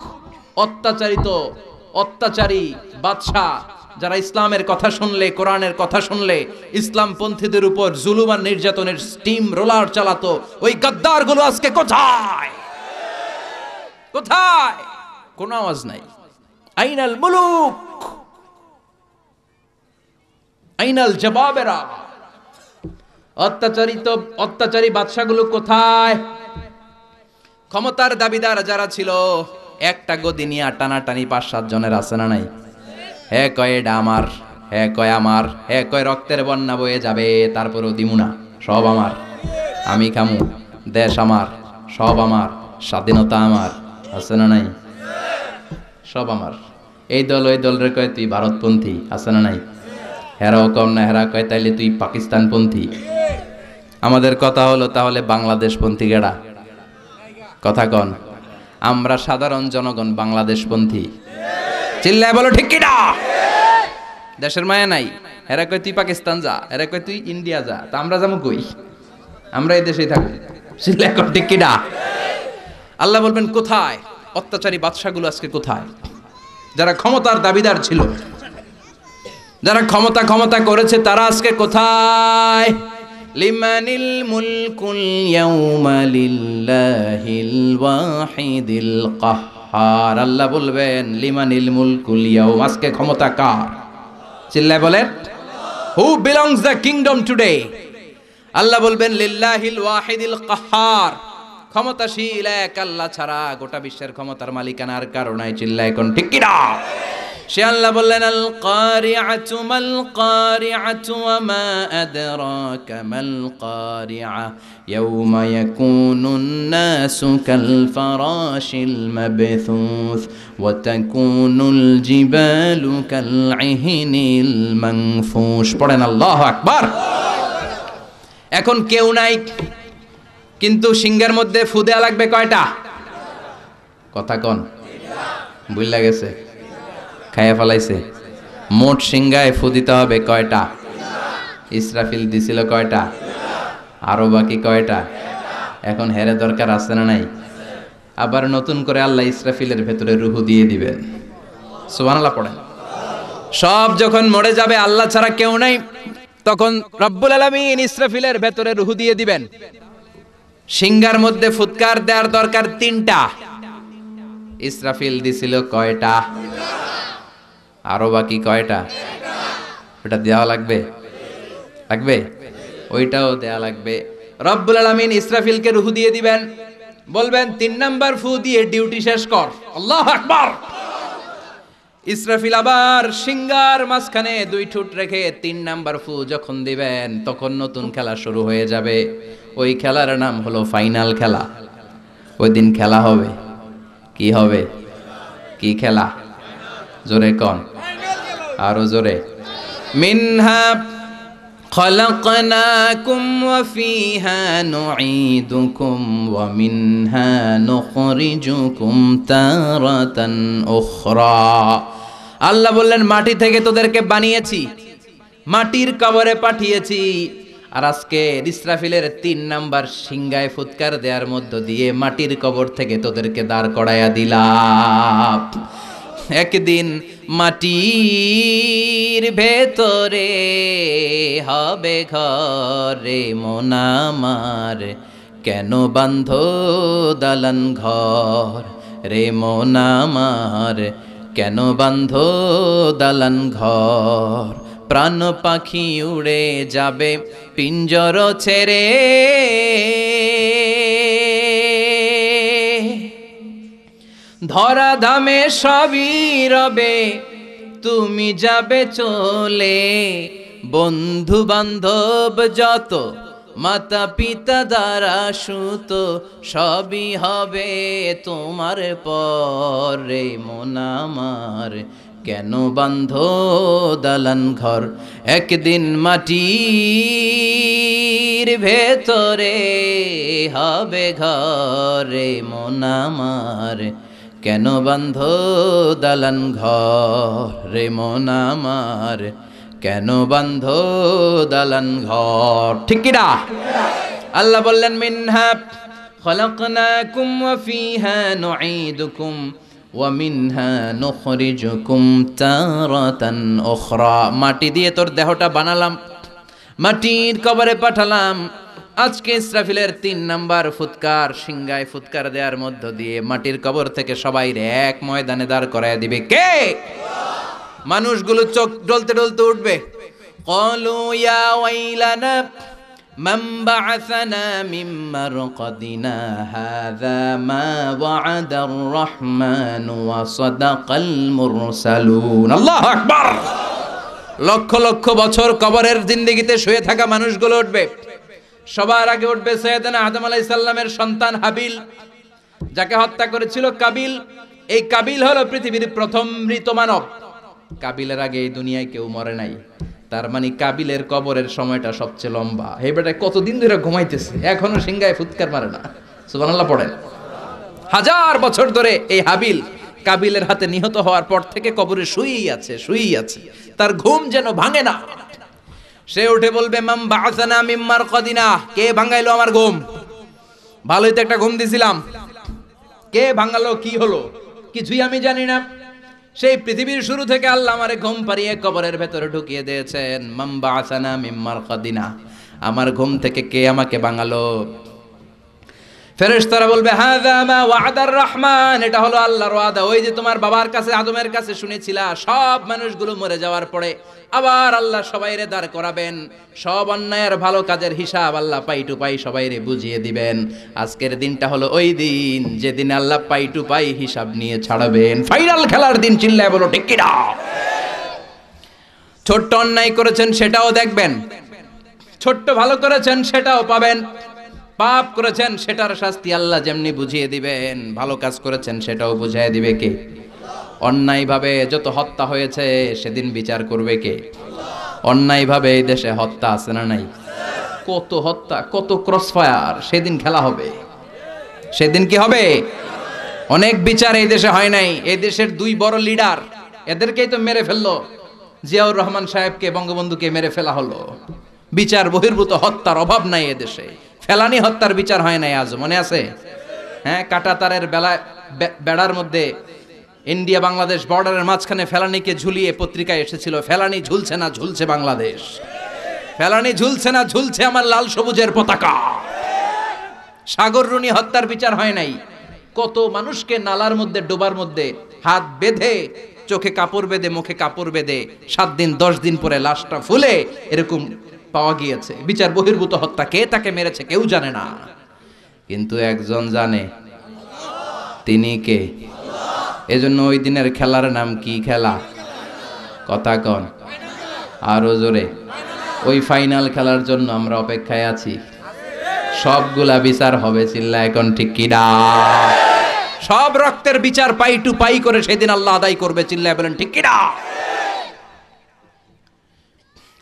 অত্যাচারী বাদশা যারা ইসলামের কথা শুনলে, কোরআনের কথা শুনলে ইসলাম পন্থীদের উপর জুলুম আর নির্যাতনের স্টিম রোলার চালাতো, ওই গাদ্দারগুলো আজকে কোথায়? কোথায়? কোনো আওয়াজ নাই। আইনাল মুলুক, আইনাল জবাবেরা, অত্যাচারী বাদশাগুলো কোথায়? ক্ষমতার দাবিদার যারা ছিল, একটা গদি নিয়ে টানাটানি ৫-৭ জনের আছে না নাই? হে কয় এটা আমার, হে কয় আমার, হে কয় রক্তের বন্যা বয়ে যাবে, তারপরেও দিমু না, সব আমার, আমি খামু, দেশ আমার, সব আমার, স্বাধীনতা আমার, আছে না নাই? সব আমার। এই দল ওই দল রে কয় তুই ভারতপন্থী, আছে না নাই? হেরাও কম না, হেরা কয় তাইলে তুই পাকিস্তানপন্থী। আমাদের কথা হলো তাহলে বাংলাদেশপন্থী গেড়া। কথা কন। আমরা সাধারণ জনগণ বাংলাদেশপন্থী। চিল্লায় বলো ঠিক কিনা? দেশের মায়া নাই। হেরা কয় তুই পাকিস্তান যা, হেরা কয় তুই ইন্ডিয়া যা, তা আমরা যাবো কই? আমরা এই দেশেই থাকবো। চিল্লায় কন ঠিক কিনা? আল্লাহ বলবেন কোথায়? অত্যাচারী বাদশাগুলো আজকে কোথায়? যারা ক্ষমতার দাবিদার ছিল, যারা ক্ষমতা করেছে, তারা আজকে কোথায়? লিমানিল মুলকুল ইয়াউমা লিল্লাহিল ওয়াহিদিল কাহ্হার। আল্লাহ বলবেন লিমানিল মুলকুল ইয়াউম, আজকে ক্ষমতা কার? চিল্লায় বলেন who belongs the kingdom today? Allah বলবেন লিল্লাহিল ওয়াহিদিল কাহ্হার, ক্ষমতাশীল এক আল্লাহ ছাড়া গোটা বিশ্বের ক্ষমতার মালিকানার কারণে। চিল্লায় কোন ঠিক কিনা? সে আল্লাহ বললেন আল কারিআতু মাল কারিআতু ওয়া মা আদরাকা মাল কারিআ ইয়াউমা ইয়াকুনুন নাসু কাল ফারাশিল মাবথুস ওয়া তাকুনুল জিবালু কাল ইহনিল মানফুশ। পড়েন আল্লাহু আকবার। এখন কেউ নাই, কিন্তু সিংহের মধ্যে ফু দেয়া লাগবে কয়টা? কথা কন। বুঝলা গেছে? খাইয়া ফেলাইছে। মোট সিংহায় ফু দিতে হবে কয়টা? ইসরাফিল দিছিল কয়টা? আরো বাকি কয়টা? এখন হেরে দরকার আছে না নাই? আবার নতুন করে আল্লাহ ইসরাফিলের ভেতরে রুহু দিয়ে দিবেন। সুবহানাল্লাহ পড়েন। সব যখন মরে যাবে, আল্লাহ ছাড়া কেউ নাই, তখন রব্বুল আলামিন ইসরাফিলের ভেতরে রুহু দিয়ে দিবেন। সিংহার মধ্যে ফুৎকার দেওয়ার দরকার 3টা। ইসরাফিল দিছিল কয়টা? আরো বাকি কয়টা? ওটা দেওয়া লাগবে, লাগবে, ওইটাও দেয়া লাগবে। রব্বুল আলামিন ইসরাফিলকে রুহু দিয়ে দিবেন, বলবেন 3 নাম্বার ফু দিয়ে ডিউটি শেষ কর। আল্লাহু আকবার। ইসরাফিল আবার সিংহার মাঝখানে 2 ঠোঁট রেখে 3 নাম্বার ফু যখন দিবেন, তখন নতুন খেলা শুরু হয়ে যাবে। ওই খেলার নাম হলো ফাইনাল খেলা। ওই দিন খেলা হবে। কি হবে? কি খেলা? জোরে কোন, আরো জোরে। মিনহা خلقناكم وفيها نعيدكم ومنها نخرجكم تارة أخرى। আল্লাহ বললেন, মাটি থেকে তোদেরকে বানিয়েছি, মাটির কবরে পাঠিয়েছি, আর আজকে ইসরাফিলের 3 নাম্বার সিংহায় ফুৎকার দেওয়ার মধ্য দিয়ে মাটির কবর থেকে তোদেরকে দাঁড় করাইয়া দিলাম। একদিন মাটির ভেতরে হবে ঘরে মন আমার, কেন বান্ধ দালান ঘর রে মন আমার, কেন বান্ধ দালান ঘর। প্রাণ পাখি উড়ে যাবে পিঞ্জর ছেড়ে, ধরা ধামে সবই রবে তুমি যাবে চলে। বন্ধু বান্ধব যত, মাতা পিতা দ্বারা সুত, সবই হবে তোমার পরে মন আমার, কেন বান্ধ দালান ঘর। একদিন মাটির ভেতরে হবে ঘরে মন আমার, কেন বান্ধ দালান ঘর রে মন আমার, কেন বান্ধ দালান ঘর। ঠিক কি না? আল্লাহ বললেন, মিনহা খলাকনাকুম ওয়া ফিহা নুঈদুকুম ওয়া মিনহা নুখরিজুকুম তারাতান উখরা। মাটি দিয়ে তোর দেহটা বানালাম, মাটির কবরে পাঠালাম। আজকে ইসরাফিলের 3 নাম্বার ফুৎকার, সিংহায় ফুৎকার দেওয়ার মধ্য দিয়ে মাটির কবর থেকে সবাই এক ময়দানে দাঁড় করায় দিবে। কে? মানুষগুলো চোখ ডলতে ডলতে উঠবে। ক্বালু ইয়া ওয়াইলানা মান বা'আসানা মিন মারকাদিনা হাযা মা ওয়া'আদার রাহমান ওয়া সাদাকাল মুরসালুন। আল্লাহু আকবার। লক্ষ লক্ষ বছর কবরের জিন্দেগিতে শুয়ে থাকা মানুষগুলো উঠবে। সবার আগে উঠবে সাইয়েদনা আদম আলাইহিস সালামের সন্তান হাবিল, যাকে হত্যা করেছিল কাবিল। এই কাবিল হলো পৃথিবীর প্রথম মৃত মানব। কাবিলের আগে এই দুনিয়ায় কেউ মরে নাই, তার মানে কাবিলের কবরের সময়টা সবচেয়ে লম্বা। হে বেটা, কতদিন ধরে ঘুমাইতেছে, এখনো সিংহায় ফুৎকার মারে না। সুবহানাল্লাহ পড়েন। 1000 বছর ধরে এই হাবিল কাবিলের হাতে নিহত হওয়ার পর থেকে কবরে শুয়েই আছে, শুয়েই আছে, তার ঘুম যেন ভাঙে না। সে উঠে বলবে, মাম বা'আসানা মিন মারকাদিনা, কে ভাঙাইলো আমার ঘুম? ভালোই তো একটা ঘুম দিছিলাম, কে ভাঙালো? কি হলো? কিছুই আমি জানি না। সেই পৃথিবীর শুরু থেকে আল্লাহ আমারে ঘুম পাড়িয়ে কবরের ভেতরে ঢুকিয়ে দিয়েছেন। মাম বা'আসানা মিন মারকাদিনা, আমার ঘুম থেকে কে আমাকে ভাঙালো? ফেরেশতারা বলবে, হাযা মা ওয়া'দার রহমান, এটা হলো আল্লাহর ওয়াদা। ওই যে তোমার বাবার কাছে আদমের কাছে শুনেছিলা, সব মানুষগুলো মরে যাওয়ার পরে আবার আল্লাহ সবাইরে দাঁড় করাবেন, সব অন্যায় আর ভালো কাজের হিসাব আল্লাহ পাই টু পাই সবাইরে বুঝিয়ে দিবেন। আজকের দিনটা হলো ওই দিন যেদিন আল্লাহ পাই টু পাই হিসাব নিয়ে ছাড়বেন। ফাইনাল খেলার দিন। চিল্লায় বলো ঠিক কি না? ছোট্ট অন্যায় করেছেন সেটাও দেখবেন, ছোট্ট ভালো করেছেন সেটাও পাবেন, পাপ করেছেন সেটার শাস্তি আল্লাহ যেমনি বুঝিয়ে দিবেন, ভালো কাজ করেছেন সেটাও বুঝিয়ে দিবে কে? অন্যায়ভাবে যত হত্যা হয়েছে সেদিন বিচার করবে কে? অন্যায়ভাবে এই দেশে হত্যা আছে না নাই? কত হত্যা, কত ক্রসফায়ার, সেদিন খেলা হবে। সেদিন কি হবে? অনেক বিচার এই দেশে হয় নাই। এই দেশের 2 বড় লিডার, এদেরকেই তো মেরে ফেললো। জিয়াউর রহমান সাহেবকে, বঙ্গবন্ধুকে মেরে ফেলা হলো। বিচার বহির্ভূত হত্যার অভাব নাই এদেশে। ফেলানি হত্যার বিচার হয় নাই আজ, মনে আছে? হ্যাঁ, কাঁটাতারের বেড়ার মধ্যে ইন্ডিয়া বাংলাদেশ বর্ডারের মাঝখানে ফেলানিকে ঝুলিয়ে পত্রিকায় এসেছিল, ফেলানি ঝুলছে না, ঝুলছে বাংলাদেশ। ফেলানি ঝুলছে না, ঝুলছে আমার লাল সবুজের পতাকা। সাগর রুনি হত্যার বিচার হয় নাই। কত মানুষকে নালার মধ্যে, ডোবার মধ্যে হাত বেঁধে, চোখে কাপড় বেঁধে, মুখে কাপড় বেঁধে 7 দিন 10 দিন পরে লাশটা ফুলে এরকম পাওয়া গিয়েছে। বিচার বহির্ভূত হত্যা। কে তাকে মেরেছে কেউ জানে না, কিন্তু একজন জানে, তিনি কে? এজন্য ওই দিনের খেলার নাম কি খেলা? কথা কন আরো জোরে। ওই ফাইনাল খেলার জন্য আমরা অপেক্ষায় আছি। সবগুলা বিচার হবে, চিল্লা এখন ঠিক কিনা? সব রক্তের বিচার পাই টু পাই করে সেদিন আল্লাহ আদায় করবে, চিল্লায় বলেন ঠিক কিনা?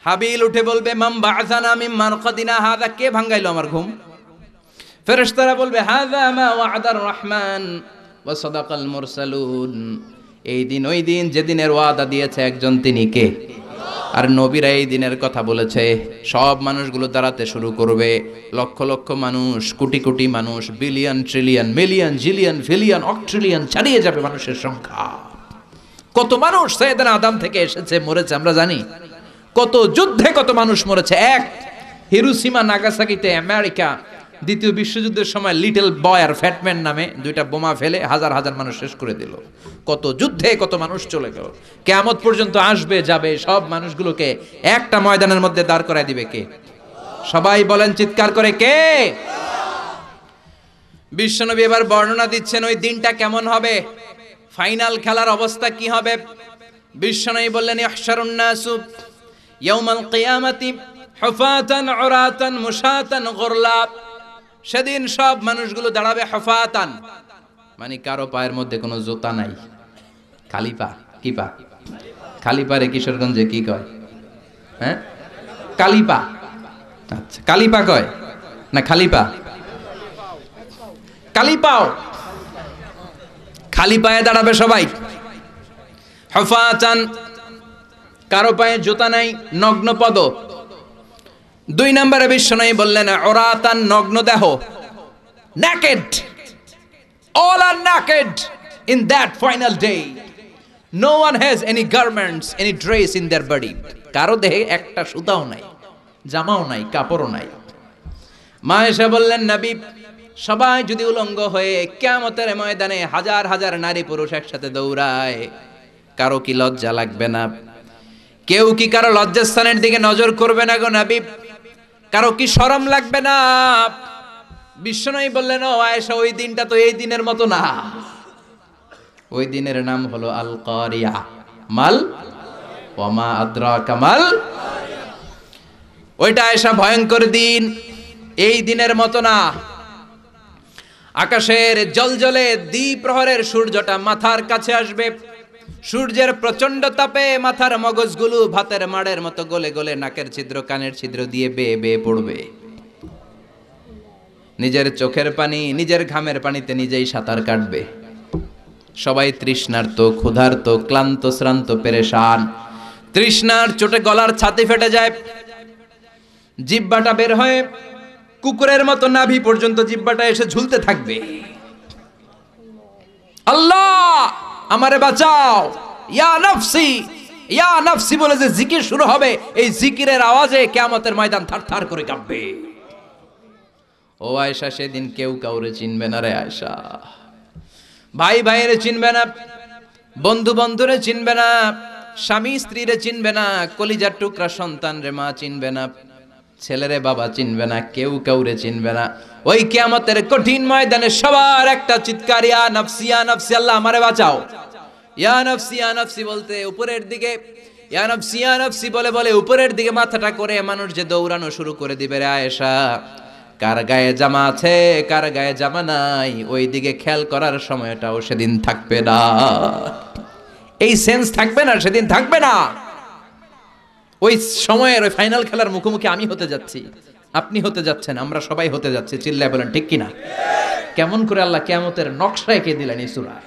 হাবিল উঠে বলবে, মাম বা'আসানা মিন মারকাদিনা হাযা, কে ভাঙাইলো আমার ঘুম? ফেরেশতারা বলবে, হাযা মা ওয়া'দার রহমান ওয়া সাদাকাল মুরসালুন। এই দিন ওই দিন যেদিনের ওয়াদা দিয়েছে একজন, তিনি কে? আর নবীরা এই দিনের কথা বলেছে। সব মানুষগুলো দাঁড়াতে শুরু করবে, লক্ষ লক্ষ মানুষ, কোটি কোটি মানুষ, বিলিয়ন ট্রিলিয়ন মিলিয়ন জিলিয়ন ফিলিয়ন অক্ট্রিলিয়ন ছাড়িয়ে যাবে মানুষের সংখ্যা। কত মানুষ সাইয়েদনা আদম থেকে এসেছে, মরেছে আমরা জানি। কত যুদ্ধে কত মানুষ মরেছে। এক হিরোশিমা নাগাসাকিতে আমেরিকা দ্বিতীয় বিশ্বযুদ্ধের সময় লিটল বয় আর ফ্যাটম্যান নামে 2টা বোমা ফেলে হাজার হাজার মানুষ শেষ করে দিল। কত যুদ্ধে কত মানুষ চলে গেল। কিয়ামত পর্যন্ত আসবে যাবে, সব মানুষগুলোকে একটা ময়দানের মধ্যে দাঁড় করায় দিবে কে? সবাই বলেন চিৎকার করে, কে? বিশ্বনবী এবার বর্ণনা দিচ্ছেন ওই দিনটা কেমন হবে, ফাইনাল খেলার অবস্থা কি হবে। বিশ্বনবী বললেন, ইহশারুন নাসু ইয়াউমাল কিয়ামাতি হুফাতান উরাতান মুশাতান গুরলা। সেদিন সব মানুষগুলো দাঁড়াবে হুফাতান, মানে কারো পায়ের মধ্যে কোনো জুতা নাই, খালি পা। কি পা? খালি পারে কিশোরগঞ্জে কি কয়? হ্যাঁ, কালি পা। আচ্ছা, কালি পা কয় না খালি পা? কালি পাও। খালি পায়ে দাঁড়াবে সবাই। হুফাতান, কারো পায়ে জুতা নাই, নগ্ন পদ। 2 নম্বরে বিশ্বনবী বললেন, উরাতান, নগ্ন দেহ, naked, all are naked in that final day. No one has any garments, any dress in their body. কারো দেহে একটা সুতাও নাই, জামাও নাই, কাপড়ও নাই। মা এসে বললেন, নবী, সবাই যদি উলঙ্গ হয়ে কিয়ামতের ময়দানে হাজার হাজার নারী পুরুষ একসাথে দৌড়ায়, কারো কি লজ্জা লাগবে না? কেউ কি কারো লজ্জাস্থানের দিকে নজর করবে না গো নবী? কারো কি শরম লাগবে না? বিশ্বনবী বললেন, ও আয়েশা, ওই দিনটা তো এই দিনের মতো না। ওই দিনের নাম হলো আল কারিয়া। মাল ওয়া মা আদরাকা মাল। ওইটা আয়েশা ভয়ঙ্কর দিন, এই দিনের মতো না। আকাশের জলজলে দ্বিপ্রহরের সূর্যটা মাথার কাছে আসবে। সূর্যের প্রচন্ড তাপে মাথার মগজগুলো ভাতের মাড়ের মতো গলে গলে নাকের ছিদ্র কানের ছিদ্র দিয়ে বেয়ে বেয়ে পড়বে। নিজের চোখের পানি, নিজের ঘামের পানিতে নিজেই সাঁতার কাটবে। সবাই তৃষ্ণার্ত, ক্ষুধার্ত, ক্লান্ত, শ্রান্ত, পেরেশান। তৃষ্ণার চোটে গলার ছাতি ফেটে যায়, জিহ্বাটা বের হয়ে কুকুরের মতো নাভি পর্যন্ত জিহ্বাটা এসে ঝুলতে থাকবে। আল্লাহ আমারে বাঁচাও, ইয়া নফসি, ইয়া নফসি বলে যে জিকির শুরু হবে, এই জিকিরের আওয়াজে কিয়ামতের ময়দান থারথার করে কাঁপবে। ও আয়েশা, সেদিন কেউ কাউরে চিনবে না রে আয়েশা। ভাই ভাইয়েরে চিনবে না, বন্ধু বন্ধুরে চিনবে না, স্বামী স্ত্রীরে চিনবে না, কলিজার টুকরা সন্তান রে মা চিনবে না, ছেলেরে বাবা চিনবে না, কেউ কাউরে চিনবে না। ওই কিয়ামতের কঠিন ময়দানে সবার একটা চিৎকার, ইয়া নফসি, ইয়া নফসি, আল্লাহ আমারে বাঁচাও। ইয়া নফসি, ইয়া নফসি বলতে উপরের দিকে, ইয়া নফসি, ইয়া নফসি বলে বলে উপরের দিকে মাথাটা করে মানুষ যে দৌড়ানো শুরু করে দিবে রে আয়েশা। কার গায়ে জামা আছে, কার গায়ে জামা নাই, ওই দিকে খেয়াল করার সময়টাও সেদিন থাকবে না। এই সেন্স থাকবে না, সেদিন থাকবে না। ওই সময়ের ওই ফাইনাল খেলার মুখোমুখি আমি হতে যাচ্ছি, আপনি হতে যাচ্ছেন, আমরা সবাই হতে যাচ্ছি। চিল্লায় বলেন ঠিক কিনা? কেমন করে আল্লাহ কিয়ামতের নকশা এঁকে দিলেন এই সূরায়।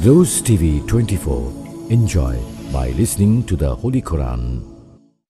Rose TV 24, Enjoy by listening to the Holy Quran